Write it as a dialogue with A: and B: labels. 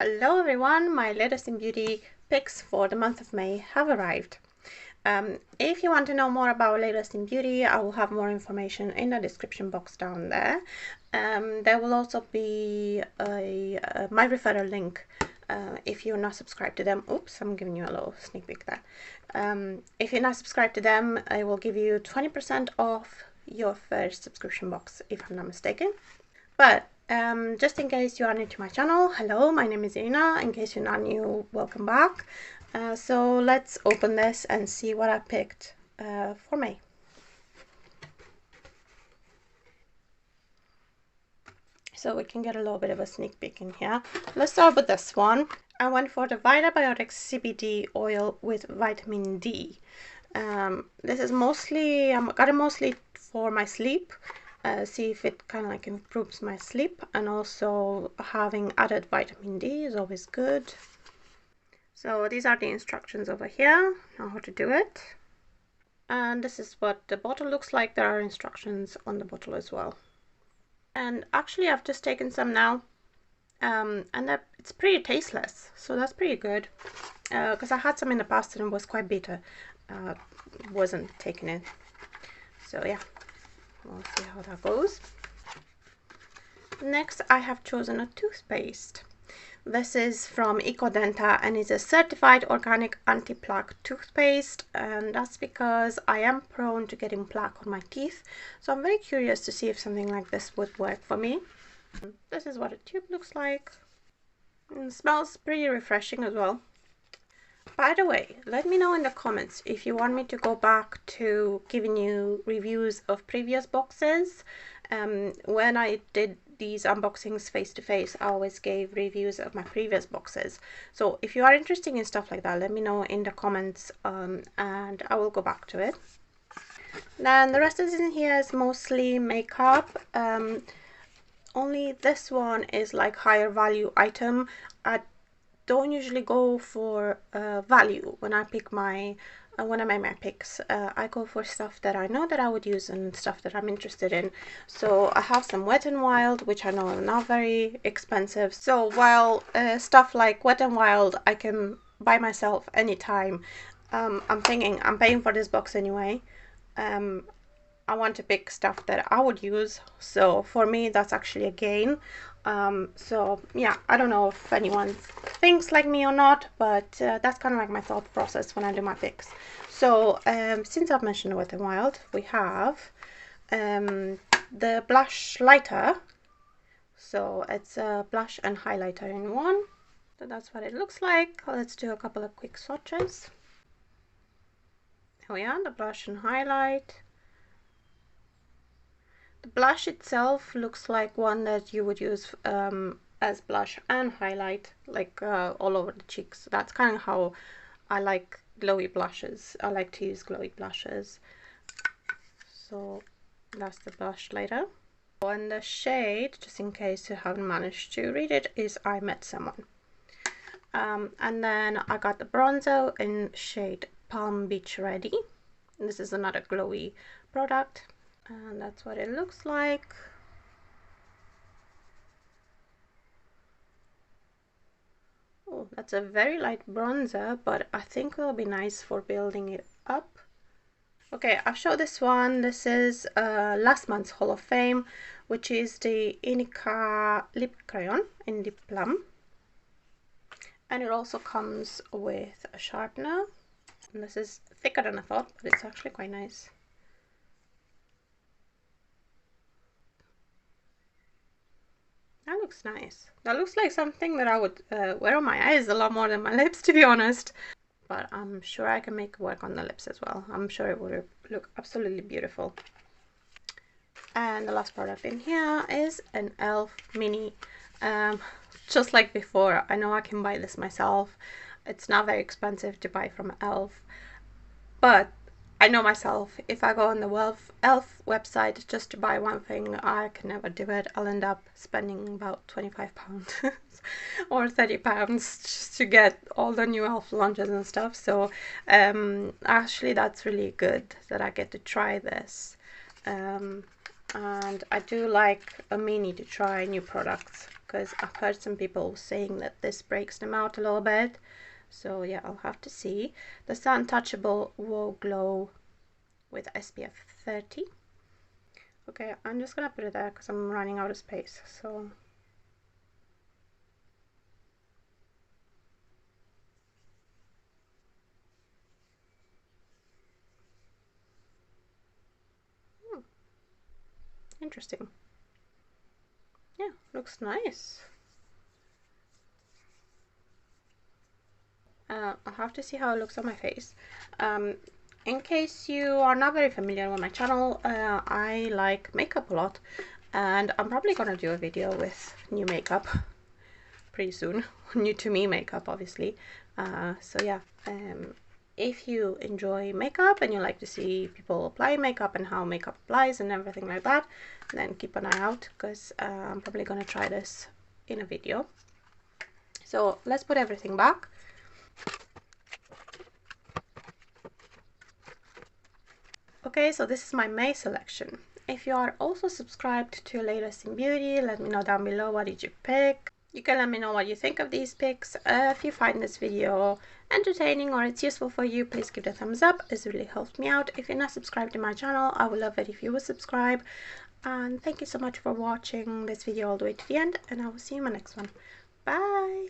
A: Hello everyone, my latest in beauty picks for the month of May have arrived. If you want to know more about latest in beauty, I will have more information in the description box down there. There will also be my referral link if you're not subscribed to them. Oops, I'm giving you a little sneak peek there. If you're not subscribed to them, I will give you 20% off your first subscription box if I'm not mistaken. But just in case you are new to my channel, hello, my name is Irina. In case you're not new, welcome back. So let's open this and see what I picked for May. So we can get a little bit of a sneak peek in here. Let's start with this one. I went for the Vitabiotics CBD Oil with vitamin D. This is mostly, I got it mostly for my sleep. See if it kind of like improves my sleep, and also having added vitamin D is always good. So these are the instructions over here on how to do it, and this is what the bottle looks like. There are instructions on the bottle as well. And actually I've just taken some now, and it's pretty tasteless, so that's pretty good, because I had some in the past and it was quite bitter. Wasn't taking it, so yeah. We'll see how that goes. Next, I have chosen a toothpaste. This is from Ecodenta and is a certified organic anti-plaque toothpaste, and that's because I am prone to getting plaque on my teeth, so I'm very curious to see if something like this would work for me. This is what a tube looks like, and it smells pretty refreshing as well. By the way, let me know in the comments if you want me to go back to giving you reviews of previous boxes. When I did these unboxings face to face, I always gave reviews of my previous boxes. So if you are interested in stuff like that, let me know in the comments, and I will go back to it. Then the rest is in here is mostly makeup. Only this one is like higher value item. I don't usually go for value when I pick my when I make my picks. I go for stuff that I know that I would use and stuff that I'm interested in. So I have some Wet n Wild, which I know are not very expensive. So while stuff like Wet n Wild I can buy myself anytime, I'm thinking I'm paying for this box anyway. I want to pick stuff that I would use, so for me that's actually a gain. So yeah, I don't know if anyone thinks like me or not, but that's kind of like my thought process when I do my picks. So since I've mentioned Wet n Wild, we have the blush lighter. So it's a blush and highlighter in one. So that's what it looks like. Let's do a couple of quick swatches. Here we are, the blush and highlight. The blush itself looks like one that you would use as blush and highlight, like all over the cheeks. That's kind of how I like glowy blushes. I like to use glowy blushes. So that's the blush later. And the shade, just in case you haven't managed to read it, is I Met Someone. And then I got the bronzer in shade Palm Beach Ready. This is another glowy product. And that's what it looks like. Oh, that's a very light bronzer, but I think it'll be nice for building it up. Okay, I'll show this one. This is last month's Hall of Fame, which is the Inica Lip Crayon in Lip Plum. And it also comes with a sharpener. And this is thicker than I thought, but it's actually quite nice. That looks nice. That looks like something that I would wear on my eyes a lot more than my lips, to be honest. But I'm sure I can make it work on the lips as well. I'm sure it would look absolutely beautiful. And the last product in here is an e.l.f. mini. Just like before, I know I can buy this myself. It's not very expensive to buy from e.l.f. But I know myself, if I go on the e.l.f. website just to buy one thing, I can never do it. I'll end up spending about £25 or £30 just to get all the new e.l.f. launches and stuff. So actually that's really good that I get to try this. And I do like a mini to try new products. because I've heard some people saying that this breaks them out a little bit. So yeah, I'll have to see. The Untouchable Glow with SPF 30. Okay, I'm just gonna put it there because I'm running out of space. So interesting. Yeah, looks nice. I'll have to see how it looks on my face. In case you are not very familiar with my channel, I like makeup a lot, and I'm probably gonna do a video with new makeup pretty soon. New to me makeup, obviously. So yeah, if you enjoy makeup and you like to see people apply makeup and how makeup applies and everything like that, then keep an eye out, because I'm probably gonna try this in a video. So let's put everything back. Okay, so this is my May selection. If you are also subscribed to Latest in Beauty, let me know down below what did you pick. You can let me know what you think of these picks. If you find this video entertaining or it's useful for you, please give it a thumbs up. This really helps me out. If you're not subscribed to my channel, I would love it if you would subscribe. And thank you so much for watching this video all the way to the end, and I will see you in my next one. Bye!